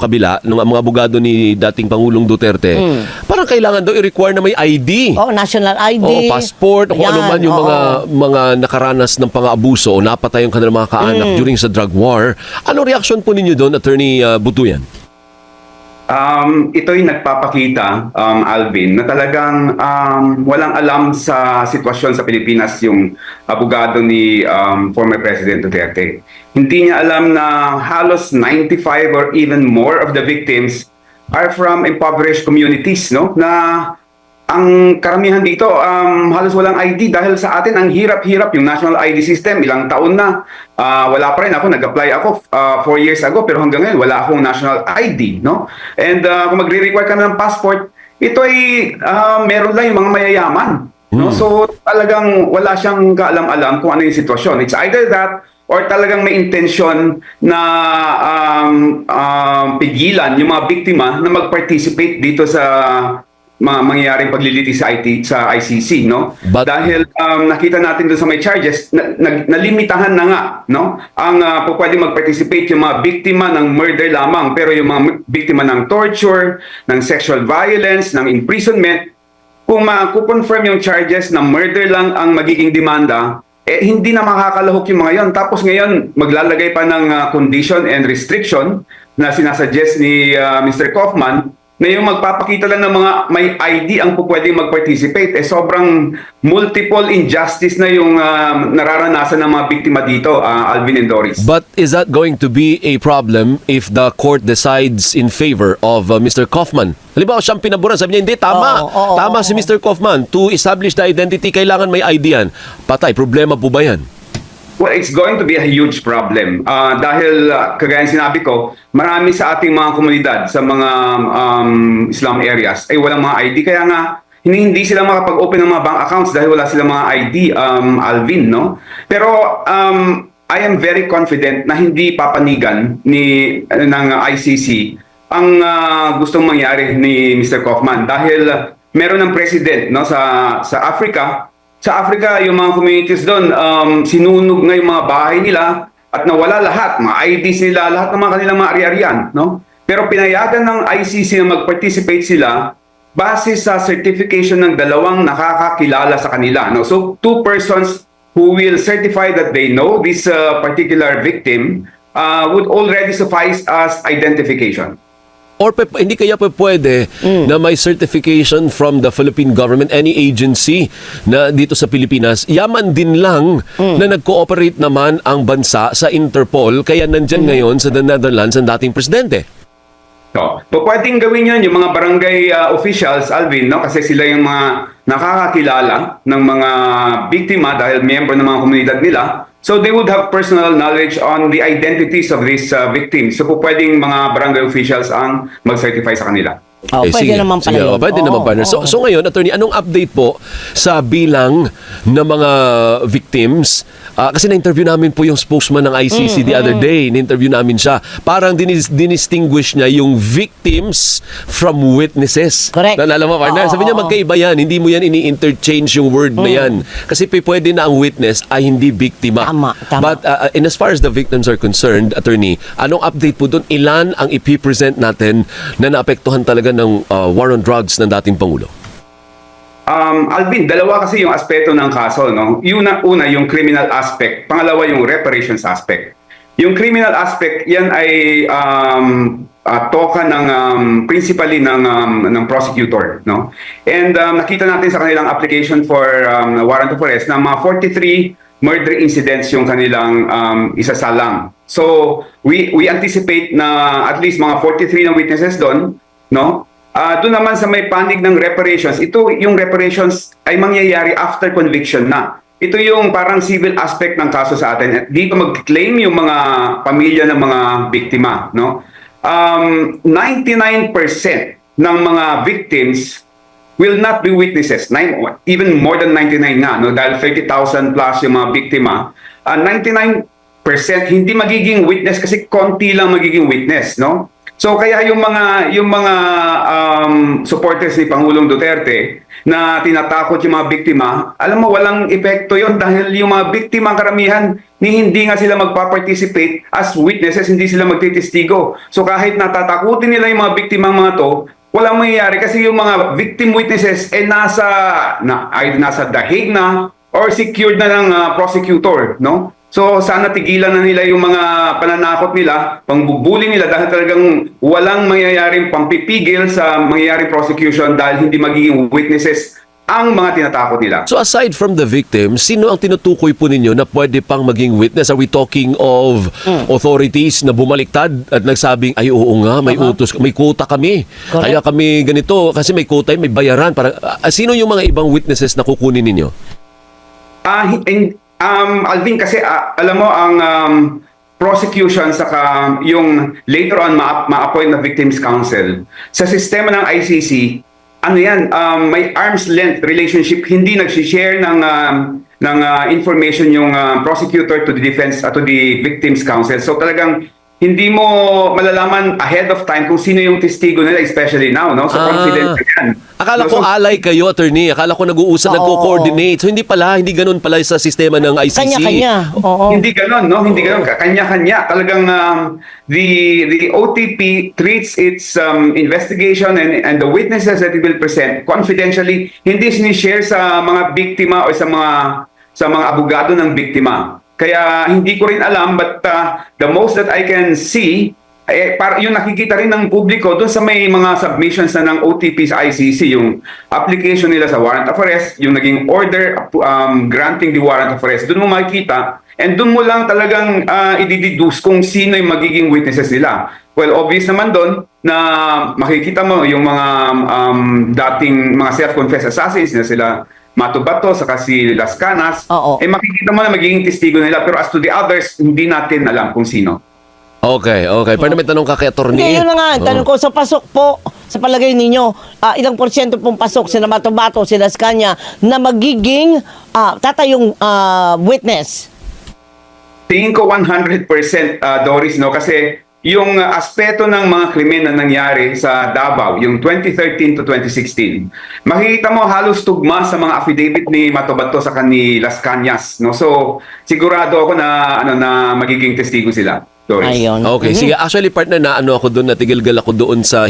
kabila, ng mga abogado ni dating Pangulong Duterte, parang kailangan daw i-require na may ID. Oh, national ID. Oo, passport, kung ano Yan, man yung oo. mga nakaranas ng pang-abuso o napatay yung kanilang mga kaanak during sa drug war. Anong reaksyon po ninyo doon, Attorney Butuyan? Ito'y nagpapakita, Alvin, na talagang walang alam sa sitwasyon sa Pilipinas yung abogado ni former President Duterte. Hindi niya alam na halos 95 or even more of the victims are from impoverished communities, no? Na ang karamihan dito halos walang ID dahil sa atin ang hirap-hirap yung national ID system. Ilang taon na wala pa rin ako, nag-apply ako 4 years ago pero hanggang ngayon wala akong national ID, no? And kung magre-require ka na ng passport, ito ay meron lang yung mga mayayaman, no? So talagang wala siyang kaalam-alam kung ano yung sitwasyon. It's either that or talagang may intensyon na pigilan yung mga biktima na mag-participate dito sa mga mangyayaring pagliliti sa ICC, no? Dahil nakita natin doon sa may charges, nalimitahan na nga, no? Ang pwede mag-participate yung mga biktima ng murder lamang, pero yung mga biktima ng torture, ng sexual violence, ng imprisonment, kung ma-confirm yung charges na murder lang ang magiging demanda, hindi na makakalahok yung mga yon. Tapos ngayon, maglalagay pa ng condition and restriction na sinasuggest ni Mr. Kaufman, na yung magpapakita lang ng mga may ID ang pwedeng mag-participate, sobrang multiple injustice na yung nararanasan ng mga biktima dito, Alvin and Doris. But is that going to be a problem if the court decides in favor of Mr. Kaufman? Halimbawa, siyang pinaboran, sabi niya, hindi, tama. Tama si Mr. Kaufman. To establish the identity, kailangan may ID yan. Patay, problema po ba yan? Well, it's going to be a huge problem dahil kagaya sinabi ko, marami sa ating mga komunidad sa mga Islam areas ay walang mga ID. Kaya nga, hindi sila makapag-open ng mga bank accounts dahil wala silang mga ID, Alvin, no? Pero I am very confident na hindi papanigan ng ICC ang gustong mangyari ni Mr. Kaufman dahil meron ng president, no, sa Africa. Sa Africa, yung mga communities doon, sinunog nga yung mga bahay nila at nawala lahat, mga IDs nila, lahat ng mga kanilang mga ari-arian, no? Pero pinayagan ng ICC na mag-participate sila base sa certification ng dalawang nakakakilala sa kanila, no? So, 2 persons who will certify that they know this particular victim would already suffice as identification. Or hindi kaya pwede na may certification from the Philippine government, any agency na dito sa Pilipinas, yaman din lang na nag-cooperate naman ang bansa sa Interpol, kaya nandyan ngayon sa the Netherlands ang dating presidente. So, pwedeng gawin yan yung mga barangay officials, Alvin, no? Kasi sila yung mga nakakakilala ng mga biktima dahil miyembro ng mga komunidad nila. So they would have personal knowledge on the identities of these victims. So pwedeng mga barangay officials ang mag-certify sa kanila. Pwede sige, naman pala yun. pwede naman partner. So ngayon, attorney, anong update po sa bilang ng mga victims? Kasi na-interview namin po yung spokesman ng ICC the other day. Na-interview namin siya. Parang dinistinguish niya yung victims from witnesses. Correct. Nalala mo, partner? Sabi niya, magkaiba yan. Hindi mo yan ini-interchange yung word na yan. Kasi pwede na ang witness ay hindi biktima. Tama. But and as far as the victims are concerned, attorney, anong update po doon? Ilan ang ipipresent natin na naapektuhan talaga ng war on drugs ng dating Pangulo? Alvin, dalawa kasi yung aspeto ng kaso, no? Una, yung criminal aspect. Pangalawa, yung reparations aspect. Yung criminal aspect, yan ay toka ng principally ng prosecutor, no? And nakita natin sa kanilang application for warrant of arrest na mga 43 murder incidents yung kanilang isasalang. So, we anticipate na at least mga 43 na witnesses doon, no? Doon naman sa may panig ng reparations, ito yung reparations ay mangyayari after conviction na. Ito yung parang civil aspect ng kaso sa atin. Dito mag-claim yung mga pamilya ng mga biktima, no? 99% ng mga victims will not be witnesses. Even more than 99 na, no? Dahil 30,000 plus yung mga biktima. 99% hindi magiging witness kasi konti lang magiging witness, no? So kaya yung mga supporters ni Pangulong Duterte na tinatakot yung mga biktima, alam mo, walang epekto yon dahil yung mga biktima karamihan, hindi nga sila magpa-participate as witnesses, hindi sila magtitistigo. So kahit natatakutin nila yung mga biktima mga to, walang mangyayari kasi yung mga victim witnesses ay nasa dahig na or secured na ng prosecutor, no? So sana tigilan na nila yung mga pananakot nila, pangbubuli nila dahil talagang walang mangyayaring pampipigil sa mangyayaring prosecution dahil hindi magiging witnesses ang mga tinatakot nila. So aside from the victim, sino ang tinutukoy po ninyo na pwede pang maging witness? Are we talking of authorities na bumaliktad at nagsabing, ay oo nga, may utos, may quota kami. Correct. Kaya kami ganito, kasi may quota, may bayaran. Parang, sino yung mga ibang witnesses na kukunin ninyo? Alvin, kasi alam mo ang prosecution saka yung later on ma-appoint na Victims Council sa sistema ng ICC, ano yan, may arm's length relationship, hindi nag-share ng information yung prosecutor to the defense to the Victims Council. So talagang hindi mo malalaman ahead of time kung sino yung testigo nila, especially now, no? So confidential yan. Akala No, ko so- alay kayo, attorney. Akala ko nag-uusap, Oo. nagko-coordinate. So hindi pala, hindi ganun pala sa sistema ng ICC. Kanya-kanya. Oo. Hindi gano'n, no? Hindi gano'n. Kanya-kanya. Talagang the OTP treats its investigation and the witnesses that it will present confidentially. Hindi sinishare sa mga biktima o sa mga abogado ng biktima. Kaya hindi ko rin alam, but the most that I can see, yung nakikita rin ng publiko doon sa may mga submissions na ng OTP sa ICC, yung application nila sa warrant of arrest, yung naging order granting the warrant of arrest, doon mo makikita and doon mo lang talagang i-deduce kung sino yung magiging witnesses nila. Well, obvious naman doon na makikita mo yung mga dating mga self-confessed assassins na sila Matubato saka si Las Canas, Oo. makikita mo na magiging testigo nila, pero as to the others, hindi natin alam kung sino. Okay. Pero may tanong ka kay attorney. Hindi, yun na nga. Tanong ko, sa pasok po, sa palagay ninyo, ilang porsyento pong pasok sila Matubato, sila Scania, na magiging tatayong witness? Tingin ko 100% Doris, no? Kasi yung aspeto ng mga krimen na nangyari sa Davao, yung 2013 to 2016, makikita mo halos tugma sa mga affidavit ni Matubato sa ni Las Cañas, no? So, sigurado ako na magiging testigo sila, Doris. Ayun. Okay, sige. Actually, partner, na ako doon, natigilgal ako doon sa